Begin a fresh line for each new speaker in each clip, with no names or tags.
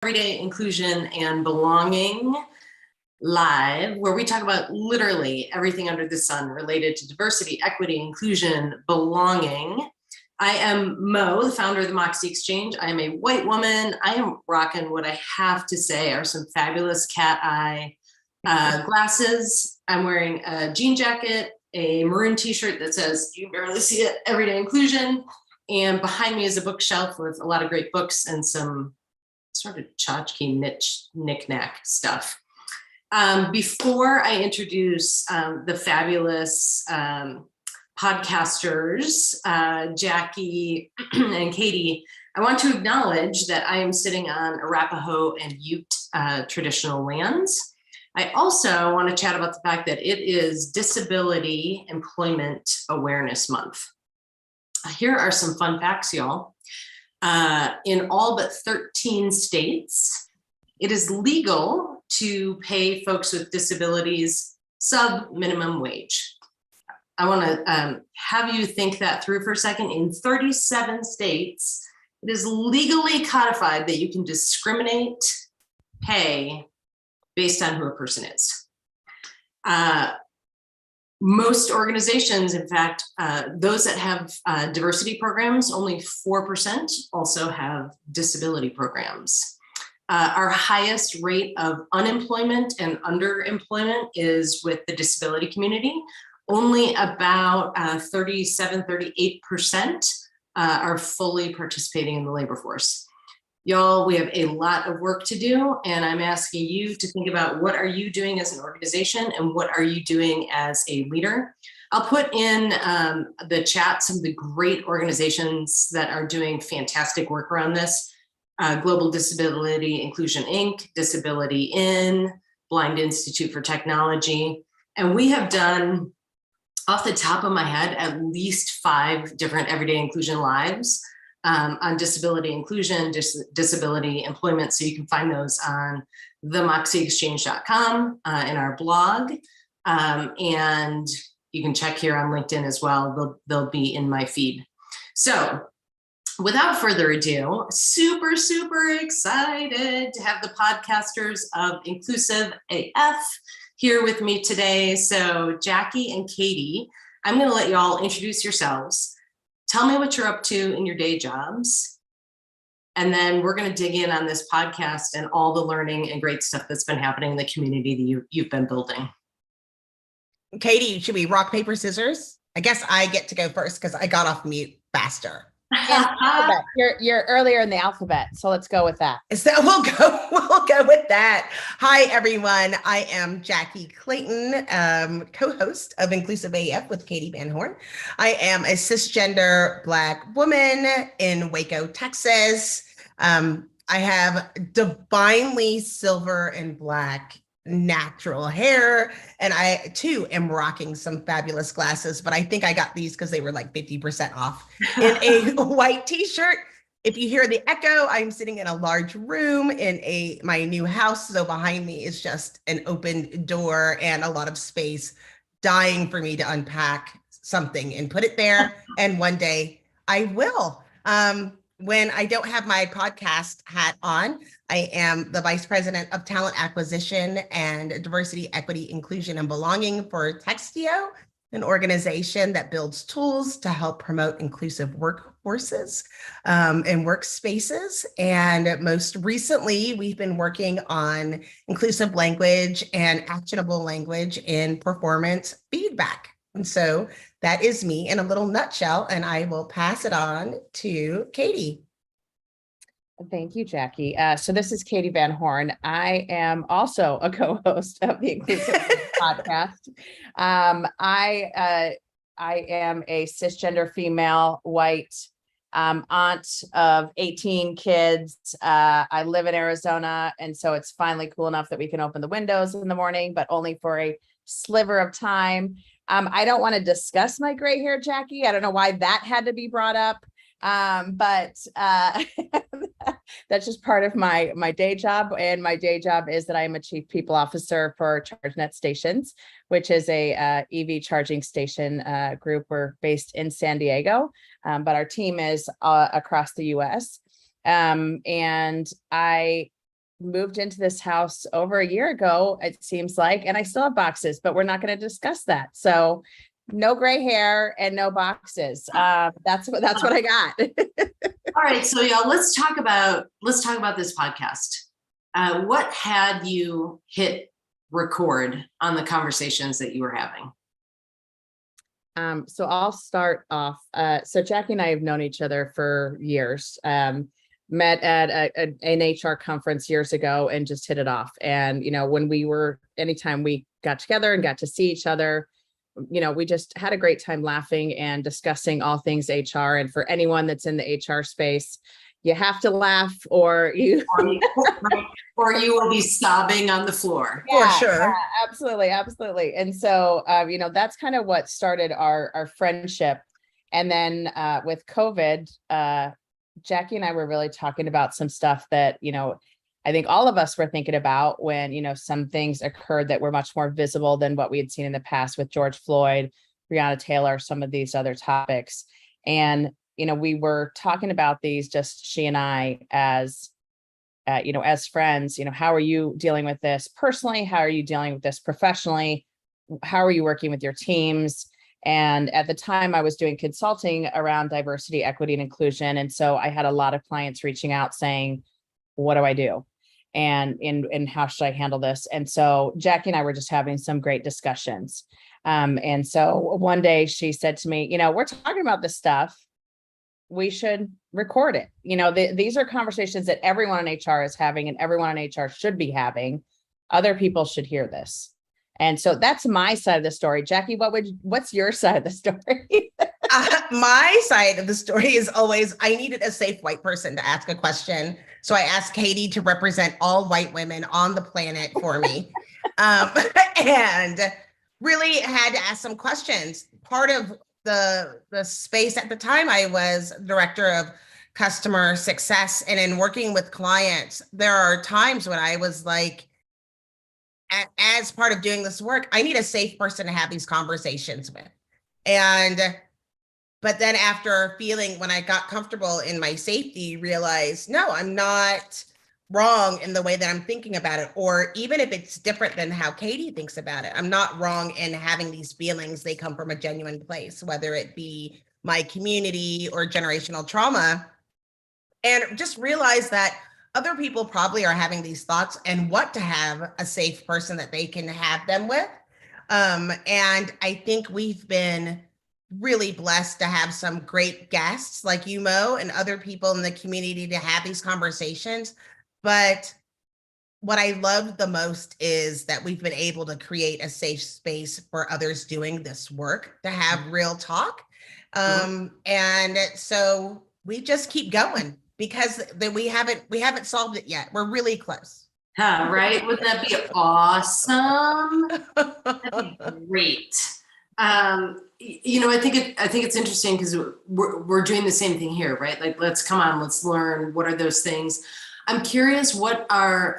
Everyday Inclusion and Belonging Live, where we talk about literally everything under the sun related to diversity, equity, inclusion, belonging. I am Mo, the founder of the Moxie Exchange. I am a white woman. I am rocking what I have to say are some fabulous cat eye glasses. I'm wearing a jean jacket, a maroon t-shirt that says, "You barely see it, Everyday Inclusion." And behind me is a bookshelf with a lot of great books and some sort of tchotchke niche knick-knack stuff. Before I introduce the fabulous podcasters, Jackie and Katie, I want to acknowledge that I am sitting on Arapaho and Ute traditional lands. I also want to chat about the fact that it is Disability Employment Awareness Month. Here are some fun facts, y'all. In all but 13 states, it is legal to pay folks with disabilities sub-minimum wage. I want to have you think that through for a second. In 37 states, it is legally codified that you can discriminate pay based on who a person is. Most organizations, in fact, those that have diversity programs, only 4% also have disability programs. Our highest rate of unemployment and underemployment is with the disability community. Only about 37, 38% are fully participating in the labor force. Y'all, we have a lot of work to do, and I'm asking you to think about what are you doing as an organization and what are you doing as a leader. I'll put in the chat some of the great organizations that are doing fantastic work around this. Global Disability Inclusion Inc., Disability In, Blind Institute for Technology. And we have done, off the top of my head, at least 5 different Everyday Inclusion Lives on disability inclusion, disability employment. So you can find those on themoxieexchange.com in our blog. And you can check here on LinkedIn as well. They'll be in my feed. So without further ado, super, super excited to have the podcasters of Inclusive AF here with me today. So Jackie and Katie, I'm going to let you all introduce yourselves. Tell me what you're up to in your day jobs. And then we're going to dig in on this podcast and all the learning and great stuff that's been happening in the community that you've been building.
Katie, should we rock, paper, scissors? I guess I get to go first because I got off mute faster.
You're earlier in the alphabet, so let's go with that.
So we'll go with that. Hi, everyone. I am Jackie Clayton, co-host of Inclusive AF with Katie Van Horn. I am a cisgender Black woman in Waco, Texas. I have divinely silver and Black natural hair, and I too am rocking some fabulous glasses, but I think I got these because they were like 50% off in a white t-shirt. If you hear the echo, I'm sitting in a large room in my new house, so behind me is just an open door and a lot of space, dying for me to unpack something and put it there, and one day I will. When I don't have my podcast hat on, I am the Vice President of Talent Acquisition and Diversity, Equity, Inclusion, and Belonging for Textio, an organization that builds tools to help promote inclusive workforces and workspaces. And most recently, we've been working on inclusive language and actionable language in performance feedback. And so that is me in a little nutshell, and I will pass it on to Katie.
Thank you, Jackie. So this is Katie Van Horn. I am also a co-host of the Inclusive podcast. I am a cisgender female, white aunt of 18 kids. I live in Arizona, and so it's finally cool enough that we can open the windows in the morning, but only for a sliver of time. I don't want to discuss my gray hair, Jackie. I don't know why that had to be brought up. But that's just part of my day job. And my day job is that I am a chief people officer for ChargeNet Stations, which is a EV charging station group. We're based in San Diego, but our team is across the US. And I moved into this house over a year ago, it seems like, and I still have boxes, but we're not going to discuss that. So no gray hair and no boxes. That's what I got.
All right, so y'all, let's talk about this podcast. What had you hit record on the conversations that you were having?
So I'll start off. So Jackie and I have known each other for years. Met at an HR conference years ago and just hit it off. And, anytime we got together and got to see each other, we just had a great time laughing and discussing all things HR. And for anyone that's in the HR space, you have to laugh or you
will be sobbing on the floor.
For sure.
Yeah, absolutely. And so, that's kind of what started our friendship. And then with COVID, Jackie and I were really talking about some stuff that, I think all of us were thinking about when, some things occurred that were much more visible than what we had seen in the past with George Floyd, Breonna Taylor, some of these other topics. And, we were talking about these, just she and I as friends, how are you dealing with this personally? How are you dealing with this professionally? How are you working with your teams? And at the time I was doing consulting around diversity, equity, and inclusion. And so I had a lot of clients reaching out saying, what do I do? And how should I handle this? And so Jackie and I were just having some great discussions. And so one day she said to me, we're talking about this stuff. We should record it. These are conversations that everyone in HR is having and everyone in HR should be having. Other people should hear this. And so that's my side of the story. Jackie, what's your side of the story?
My side of the story is always, I needed a safe white person to ask a question. So I asked Katie to represent all white women on the planet for me. And really had to ask some questions. Part of the space at the time, I was director of customer success, and in working with clients, there are times when I was like, as part of doing this work, I need a safe person to have these conversations with. But then after feeling, when I got comfortable in my safety, realized, no, I'm not wrong in the way that I'm thinking about it. Or even if it's different than how Katie thinks about it, I'm not wrong in having these feelings. They come from a genuine place, whether it be my community or generational trauma. And just realize that other people probably are having these thoughts and want to have a safe person that they can have them with. And I think we've been really blessed to have some great guests like you, Mo, and other people in the community to have these conversations. But what I love the most is that we've been able to create a safe space for others doing this work to have real talk. And so we just keep going because we haven't solved it yet. We're really close.
Right? Wouldn't that be awesome? That'd be great. I think it's interesting because we're doing the same thing here, right? Like, let's learn. What are those things? I'm curious, what are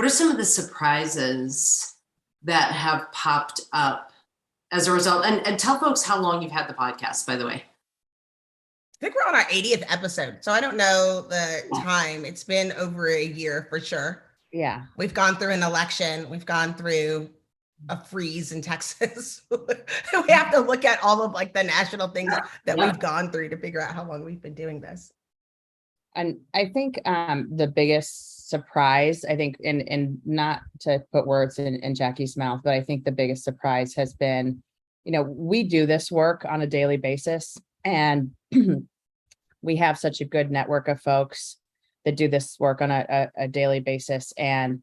some of the surprises that have popped up as a result? And tell folks how long you've had the podcast, by the way.
I think we're on our 80th episode, so I don't know the time. It's been over a year for sure.
Yeah.
We've gone through an election. We've gone through a freeze in Texas. We have to look at all of like the national things that we've gone through to figure out how long we've been doing this.
And I think the biggest surprise, I think, and not to put words in Jackie's mouth, but I think the biggest surprise has been, we do this work on a daily basis, and we have such a good network of folks that do this work on a daily basis. And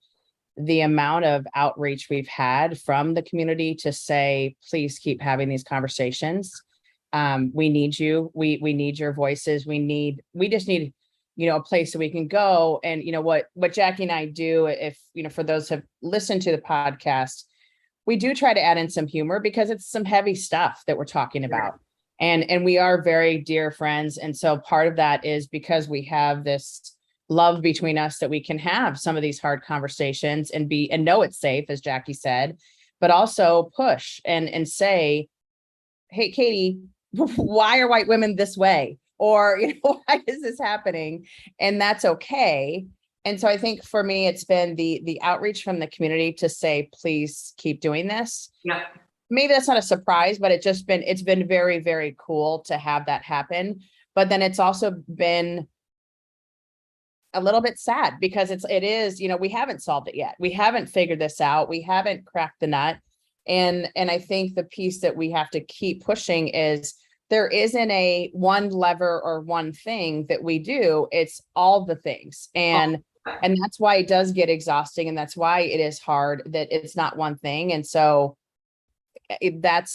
the amount of outreach we've had from the community to say, please keep having these conversations. We need you. We need your voices. We just need, a place that we can go. And, what Jackie and I do, if, for those who have listened to the podcast, we do try to add in some humor because it's some heavy stuff that we're talking about. And we are very dear friends. And so part of that is because we have this love between us that we can have some of these hard conversations and know it's safe, as Jackie said, but also push and say, hey, Katie, why are white women this way? Or, why is this happening? And that's okay. And so I think for me, it's been the outreach from the community to say, please keep doing this.
Yeah.
Maybe that's not a surprise, but it's been very, very cool to have that happen. But then it's also been a little bit sad because it is, we haven't solved it yet. We haven't figured this out. We haven't cracked the nut. And I think the piece that we have to keep pushing is there isn't a one lever or one thing that we do. It's all the things. And that's why it does get exhausting. And that's why it is hard that it's not one thing. And so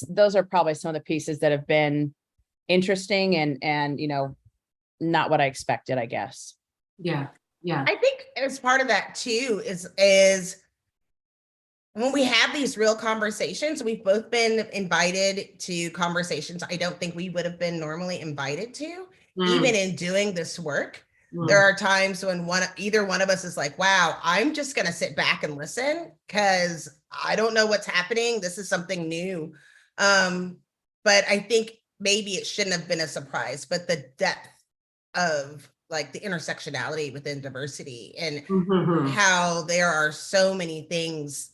those are probably some of the pieces that have been interesting and not what I expected, I guess.
Yeah. Yeah.
I think as part of that too is when we have these real conversations, we've both been invited to conversations I don't think we would have been normally invited to, even in doing this work. There are times when either one of us is like, wow, I'm just going to sit back and listen because I don't know what's happening. This is something new. But I think maybe it shouldn't have been a surprise, but the depth of like the intersectionality within diversity and how there are so many things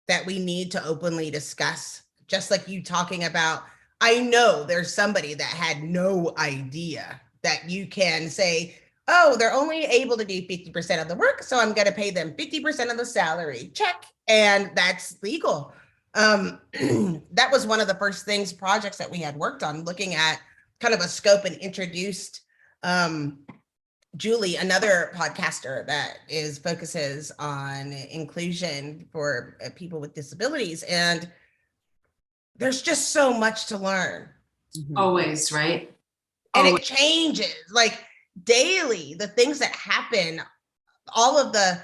that we need to openly discuss, just like you talking about. I know there's somebody that had no idea that you can say, oh, they're only able to do 50% of the work, so I'm going to pay them 50% of the salary, check, and that's legal. That was one of the first projects that we had worked on, looking at kind of a scope, and introduced Julie, another podcaster that focuses on inclusion for people with disabilities. And there's just so much to learn.
Always, right?
And it changes like daily, the things that happen, all of the,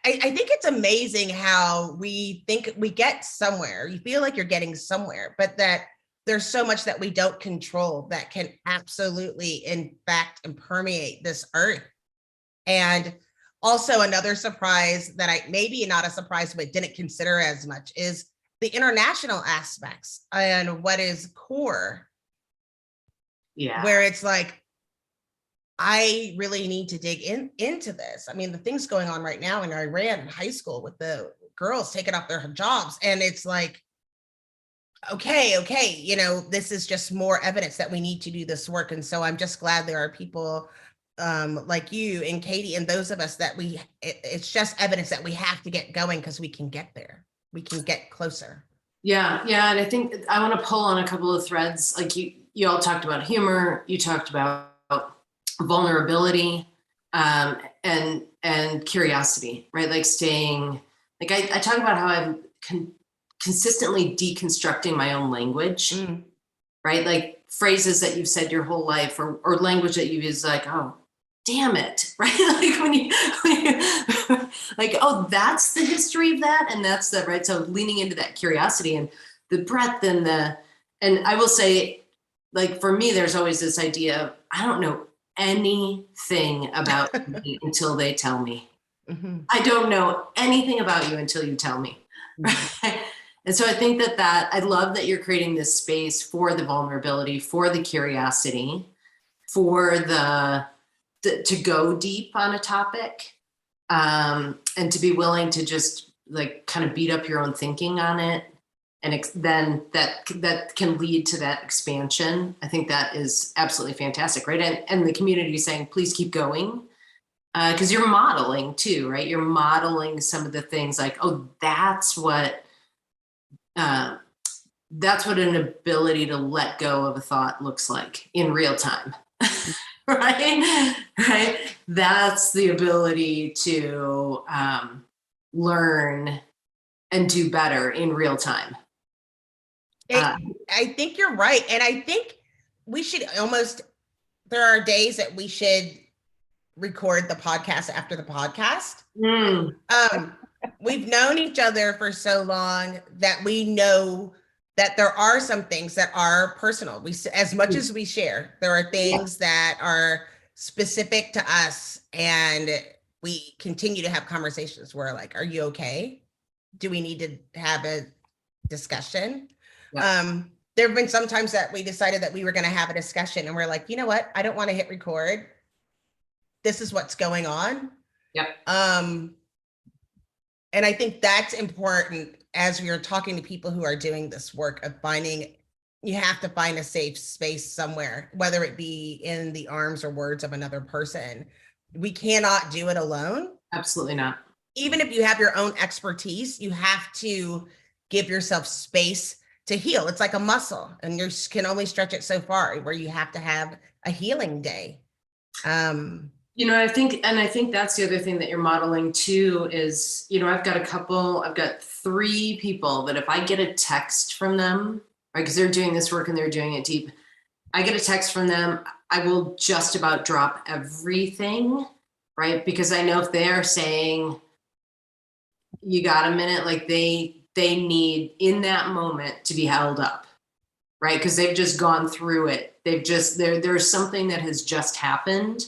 I think it's amazing how we think we get somewhere. You feel like you're getting somewhere, but that there's so much that we don't control that can absolutely impact and permeate this earth. And also another surprise that maybe not a surprise, but didn't consider as much, is the international aspects and what is core.
Yeah.
Where it's like, I really need to dig into this. I mean, the things going on right now in Iran in high school with the girls taking off their hijabs, and it's like, okay, this is just more evidence that we need to do this work. And so I'm just glad there are people like you and Katie and those of us that it's just evidence that we have to get going, because we can get there. We can get closer.
Yeah. And I think I want to pull on a couple of threads. Like you all talked about humor, you talked about vulnerability, and curiosity, right? Like staying, like I talk about how I'm consistently deconstructing my own language, right? Like phrases that you've said your whole life, or language that you use, like, oh, damn it, right? Like when you like, oh, that's the history of that. And that's the, right. So leaning into that curiosity and the breadth and I will say, like, for me, there's always this idea of, I don't know anything about me until they tell me. I don't know anything about you until you tell me. Right? And so I think that I love that you're creating this space for the vulnerability, for the curiosity, for to go deep on a topic, and to be willing to just like kind of beat up your own thinking on it. And then that can lead to that expansion. I think that is absolutely fantastic, right? And the community saying, please keep going. Because you're modeling too, right? You're modeling some of the things like, oh, that's what an ability to let go of a thought looks like in real time, right? That's the ability to learn and do better in real time.
I think you're right. And I think we should there are days that we should record the podcast after the podcast. We've known each other for so long that we know that there are some things that are personal. As much as we share, there are things that are specific to us, and we continue to have conversations where, like, are you okay? Do we need to have a discussion? Yeah. There have been some times that we decided that we were going to have a discussion and we're like, you know what? I don't want to hit record. This is what's going on.
Yep.
And I think that's important as we are talking to people who are doing this work of finding, you have to find a safe space somewhere, whether it be in the arms or words of another person. We cannot do it alone.
Absolutely not.
Even if you have your own expertise, you have to give yourself space to heal. It's like a muscle, and you can only stretch it so far, where you have to have a healing day.
I think that's the other thing that you're modeling too is, I've got 3 people that if I get a text from them, right, because they're doing this work and they're doing it deep, I get a text from them, I will just about drop everything, right? Because I know if they are saying, you got a minute, like they need in that moment to be held up, right? Because they've just gone through it. There's something that has just happened,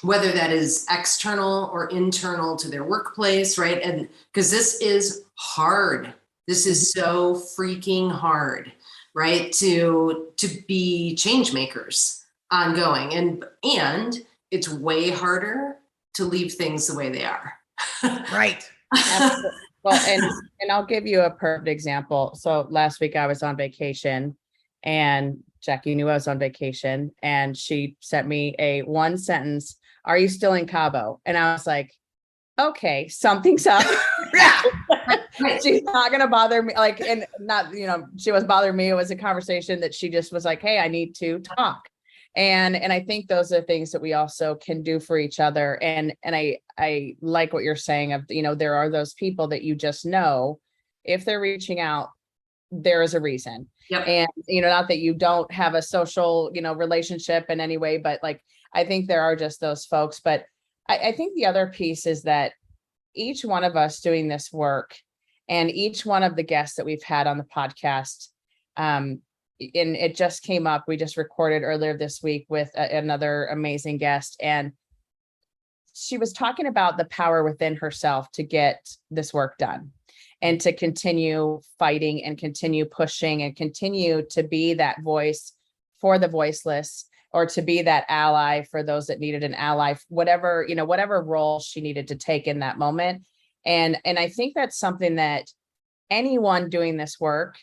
whether that is external or internal to their workplace, right? And because this is hard. This is so freaking hard, right? To be change makers ongoing. And it's way harder to leave things the way they are.
Right.
Absolutely. Well, and I'll give you a perfect example. So last week I was on vacation, and Jackie knew I was on vacation, and she sent me a 1 sentence, "Are you still in Cabo?" And I was like, okay, something's up.
Yeah.
She's not going to bother me. Like, and not, she was bothering me. It was a conversation that she just was like, hey, I need to talk. And I think those are things that we also can do for each other. And I like what you're saying of, there are those people that you just know, if they're reaching out, there is a reason.
Yep.
And, not that you don't have a social, relationship in any way, but like, I think there are just those folks. But I think the other piece is that each one of us doing this work, and each one of the guests that we've had on the podcast, and it just came up, we just recorded earlier this week with another amazing guest, and she was talking about the power within herself to get this work done and to continue fighting and continue pushing and continue to be that voice for the voiceless, or to be that ally for those that needed an ally, whatever role she needed to take in that moment. And I think that's something that anyone doing this work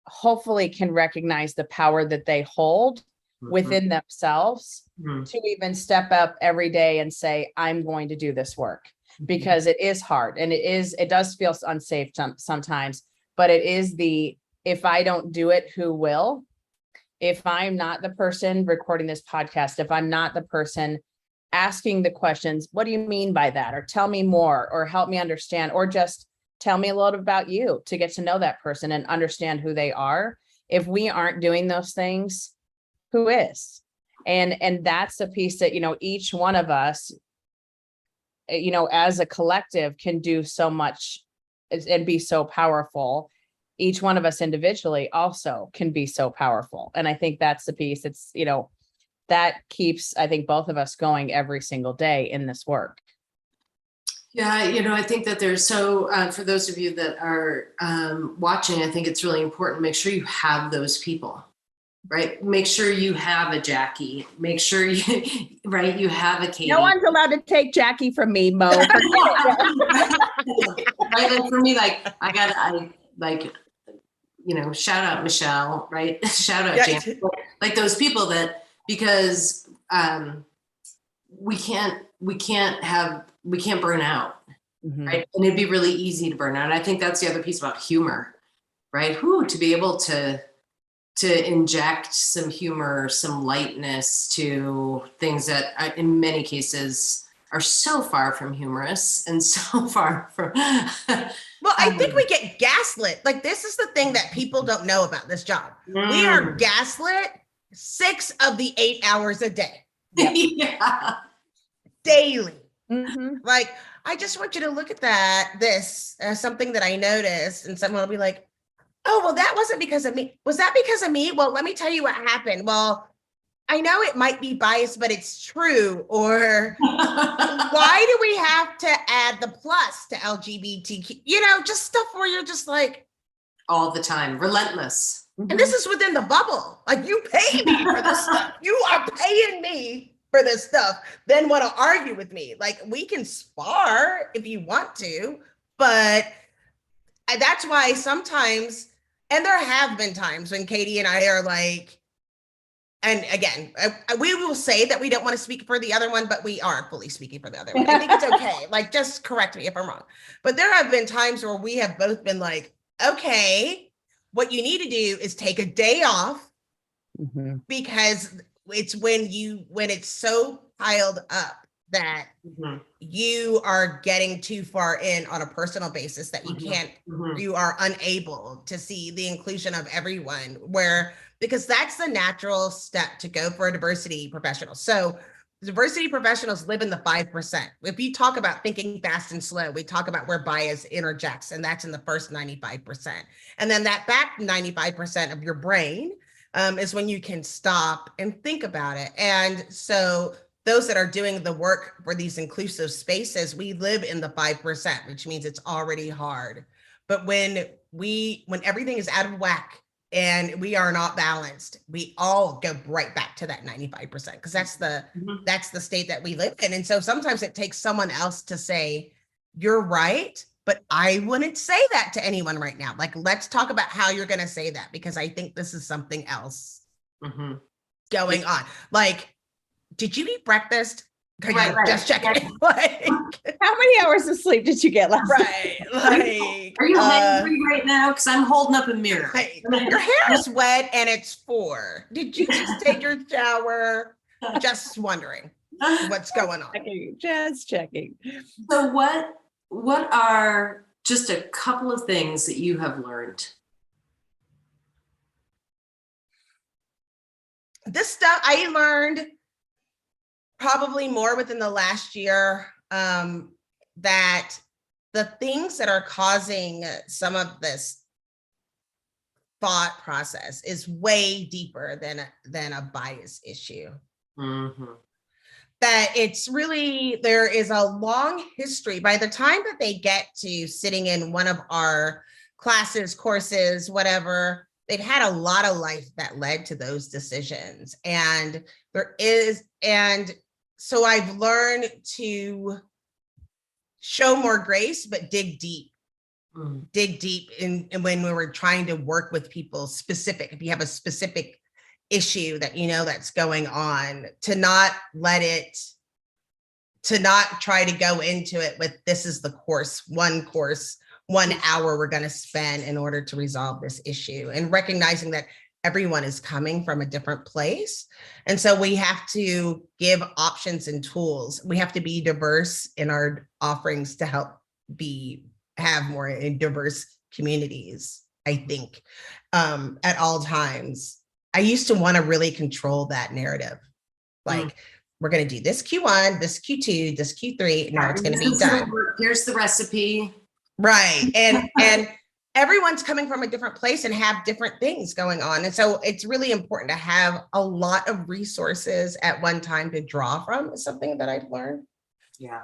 hopefully can recognize the power that they hold within themselves to even step up every day and say, I'm going to do this work, because it is hard, and it does feel unsafe sometimes, but it is if I don't do it, who will? If I'm not the person recording this podcast, if I'm not the person asking the questions, what do you mean by that? Or tell me more, or help me understand, or just tell me a little bit about you to get to know that person and understand who they are. If we aren't doing those things, who is? And that's the piece that, each one of us, as a collective can do so much and be so powerful. Each one of us individually also can be so powerful. And I think that's the piece. It's, that keeps, I think, both of us going every single day in this work.
Yeah, I think that there's for those of you that are watching, I think it's really important. Make sure you have those people, right? Make sure you have a Jackie. Make sure you have a Katie.
No one's allowed to take Jackie from me, Mo.
Right? Like for me, shout out Michelle, right? Shout out Jan, like those people that, because we can't burn out, right? And it'd be really easy to burn out. And I think that's the other piece about humor, right? To be able to inject some humor, some lightness to things that in many cases are so far from humorous and so far from
well, I think we get gaslit. Like, this is the thing that people don't know about this job. We are gaslit 6 of the 8 hours a day.
Yep. Yeah.
Daily. Like, I just want you to look at this as something that I noticed, and someone will be like, oh, well, that wasn't because of me. Was that because of me? Well, let me tell you what happened. Well, I know it might be biased, but it's true. Or why do we have to add the plus to LGBTQ? Just stuff where you're just like,
all the time, relentless.
And this is within the bubble. Like, you pay me for this stuff. You are paying me for this stuff, then want to argue with me. Like, we can spar if you want to, but that's why sometimes, and there have been times when Katie and I are like, and again, we will say that we don't want to speak for the other one, but we are fully speaking for the other one. I think it's okay. Like, just correct me if I'm wrong. But there have been times where we have both been like, okay, what you need to do is take a day off, because it's when it's so piled up that you are getting too far in on a personal basis that you can't, you are unable to see the inclusion of everyone, because that's the natural step to go for a diversity professional. So diversity professionals live in the 5%. If you talk about thinking fast and slow, we talk about where bias interjects, and that's in the first 95%. And then that back 95% of your brain is when you can stop and think about it. And so those that are doing the work for these inclusive spaces, we live in the 5%, which means it's already hard. But when everything is out of whack and we are not balanced, we all go right back to that 95%, because that's the state that we live in. And so sometimes it takes someone else to say, you're right, but I wouldn't say that to anyone right now. Like, let's talk about how you're going to say that, because I think this is something else going on. Like, did you eat breakfast?
Right.
Just checking. Like,
how many hours of sleep did you get last night?
Like,
are you hungry right now? Because I'm holding up a mirror.
Your hair is wet and it's 4. Did you just take your shower? Just wondering what's going on.
Just checking.
So what are just a couple of things that you have learned?
This stuff I learned probably more within the last year, that the things that are causing some of this thought process is way deeper than a bias issue. That it's really, there is a long history. By the time that they get to sitting in one of our classes, courses, whatever, they've had a lot of life that led to those decisions. And so I've learned to show more grace, but dig deep. Dig deep in when we were trying to work with people specific. If you have a specific issue that you know that's going on, to not try to go into it with, this is the course, 1 hour we're going to spend in order to resolve this issue, and recognizing that everyone is coming from a different place. And so we have to give options and tools. We have to be diverse in our offerings to help have more diverse communities, I think, at all times. I used to want to really control that narrative. Like, we're going to do this Q1, this Q2, this Q3, now it's going to be done.
Here's the recipe.
Right. And everyone's coming from a different place and have different things going on. And so it's really important to have a lot of resources at one time to draw from, is something that I've learned.
Yeah.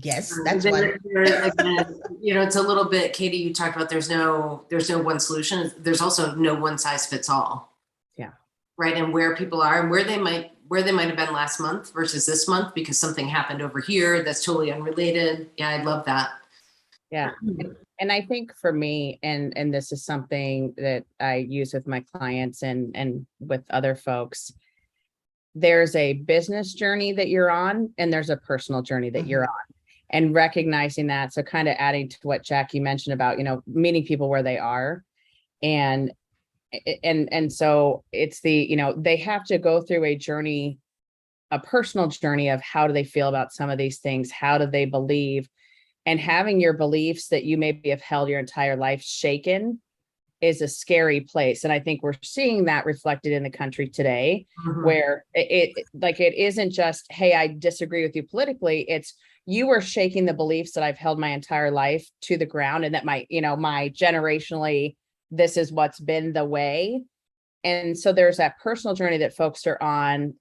Yes, that's one.
Again, it's a little bit, Katie, you talked about there's no one solution. There's also no one size fits all.
Yeah.
Right. And where people are and where they might have been last month versus this month, because something happened over here that's totally unrelated. Yeah, I love that.
Yeah. And I think for me, and this is something that I use with my clients and with other folks, there's a business journey that you're on, and there's a personal journey that you're on, and recognizing that. So kind of adding to what Jackie mentioned about, meeting people where they are. And so it's they have to go through a journey, a personal journey of how do they feel about some of these things? How do they believe? And having your beliefs that you maybe have held your entire life shaken is a scary place. And I think we're seeing that reflected in the country today, where it isn't just, hey, I disagree with you politically. It's, you are shaking the beliefs that I've held my entire life to the ground, and that my generationally, this is what's been the way. And so there's that personal journey that folks are on,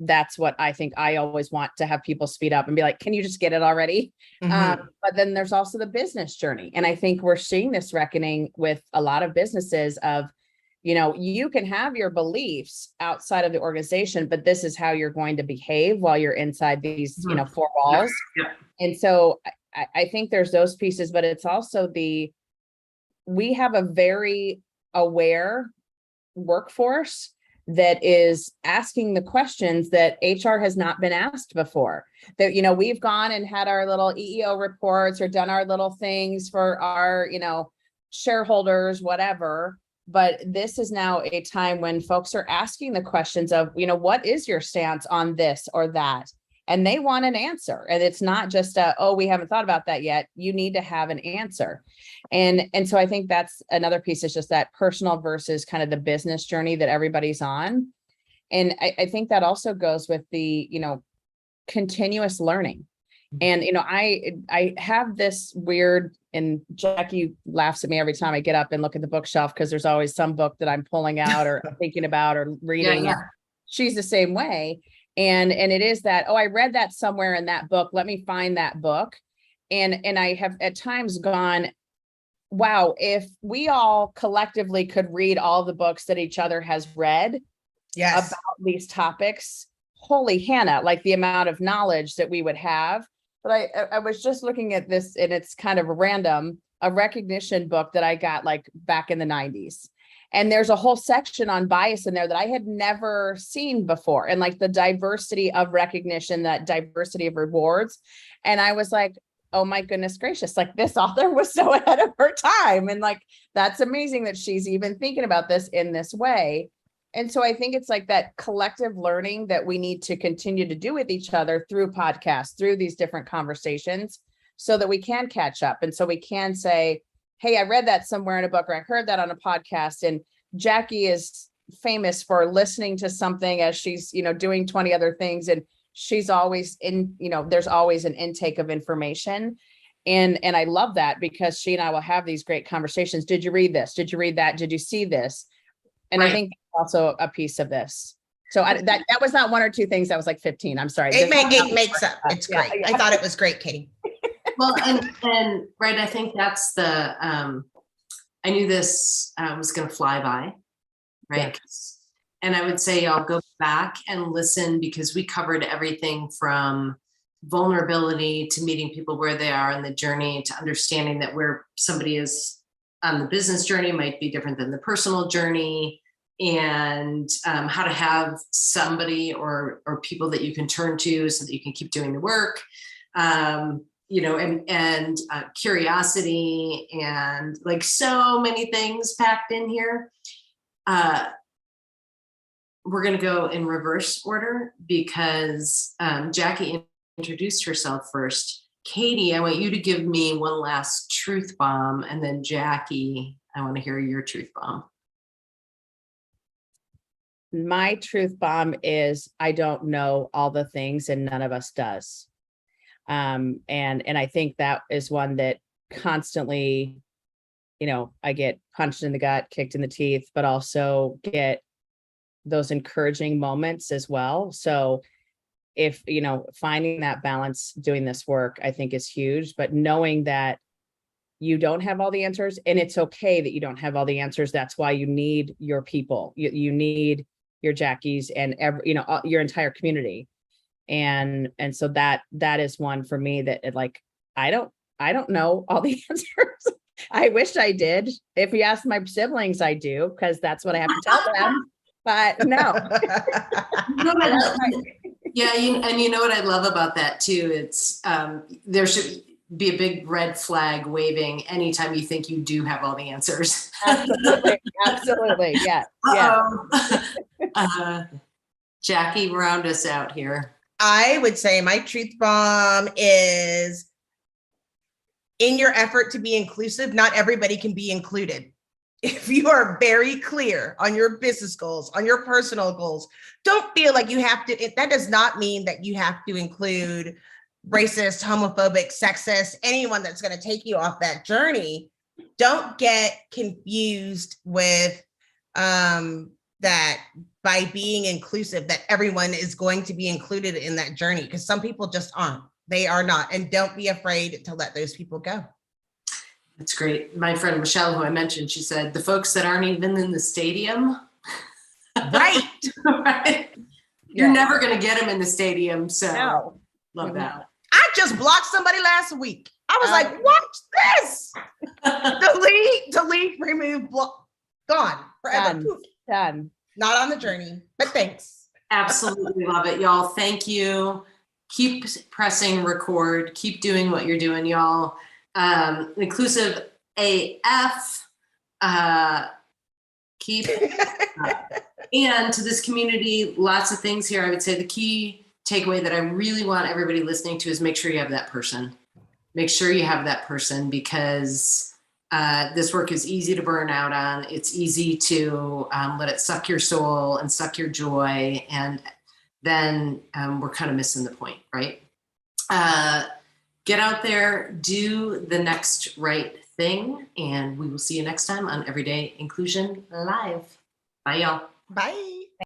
that's what I think I always want to have people speed up and be like, can you just get it already? But then there's also the business journey. And I think we're seeing this reckoning with a lot of businesses of, You can have your beliefs outside of the organization, but this is how you're going to behave while you're inside these, four walls.
Yeah.
And so I think there's those pieces, but it's also we have a very aware workforce that is asking the questions that HR has not been asked before. That, we've gone and had our little EEO reports or done our little things for our, shareholders, whatever. But this is now a time when folks are asking the questions of, what is your stance on this or that? And they want an answer. And it's not just we haven't thought about that yet. You need to have an answer. And so I think that's another piece, is just that personal versus kind of the business journey that everybody's on. And I think that also goes with the, continuous learning. And, I have this weird, and Jackie laughs at me every time I get up and look at the bookshelf, because there's always some book that I'm pulling out or thinking about or reading.
Yeah.
She's the same way. And it is that, I read that somewhere in that book. Let me find that book. And I have at times gone, wow, if we all collectively could read all the books that each other has read about these topics, holy Hannah, like the amount of knowledge that we would have. But I was just looking at this, and it's kind of random, a recognition book that I got like back in the 90s. And there's a whole section on bias in there that I had never seen before. And like the diversity of recognition, that diversity of rewards. And I was like, oh my goodness gracious, like this author was so ahead of her time. And like, that's amazing that she's even thinking about this in this way. And so I think it's like that collective learning that we need to continue to do with each other through podcasts, through these different conversations, so that we can catch up. And so we can say, hey, I read that somewhere in a book, or I heard that on a podcast. And Jackie is famous for listening to something as she's, doing 20 other things. And she's always in, there's always an intake of information. And I love that, because she and I will have these great conversations. Did you read this? Did you read that? Did you see this? And right. I think also a piece of this. So that was not one or two things. That was like 15. I'm sorry.
It makes up. It's great. Yeah. I thought it was great, Katie.
Well, and right. I think that's the, I knew this was going to fly by, right? Yes. And I would say I'll go back and listen, because we covered everything from vulnerability to meeting people where they are in the journey, to understanding that where somebody is on the business journey might be different than the personal journey, and how to have somebody or people that you can turn to so that you can keep doing the work, and curiosity, and like so many things packed in here. We're going to go in reverse order, because Jackie introduced herself first. Katie, I want you to give me one last truth bomb, and then Jackie, I want to hear your truth bomb.
My truth bomb is, I don't know all the things, and none of us does. And I think that is one that constantly, I get punched in the gut, kicked in the teeth, but also get those encouraging moments as well. So if, finding that balance doing this work, I think is huge, but knowing that you don't have all the answers, and it's okay that you don't have all the answers. That's why you need your people. You need your Jackies and your entire community. And so that is one for me that like, I don't know all the answers. I wish I did. If you ask my siblings, I do, because that's what I have to tell them. But no.
Yeah, and you know what I love about that too? It's there should be a big red flag waving anytime you think you do have all the answers.
Absolutely, yeah.
Jackie, round us out here.
I would say my truth bomb is, in your effort to be inclusive, not everybody can be included. If you are very clear on your business goals, on your personal goals, don't feel like you have to. That does not mean that you have to include racist, homophobic, sexist, anyone that's going to take you off that journey. Don't get confused with that by being inclusive, that everyone is going to be included in that journey, because some people just aren't. They are not. And don't be afraid to let those people go.
That's great. My friend Michelle, who I mentioned, she said, the folks that aren't even in the stadium,
Right.
right? You're never going to get them in the stadium. So
No.
love that.
I just blocked somebody last week. I was like, watch this. delete, remove, block. Gone forever.
Done. Done.
Not on the journey, but thanks.
Absolutely love it, y'all. Thank you. Keep pressing record. Keep doing what you're doing, y'all. Inclusive AF. Keep and to this community, lots of things here. I would say the key takeaway that I really want everybody listening to is make sure you have that person. Make sure you have that person, because this work is easy to burn out on. It's easy to let it suck your soul and suck your joy. And then we're kind of missing the point, right? Get out there, do the next right thing, and we will see you next time on Everyday Inclusion Live. Bye, y'all.
Bye.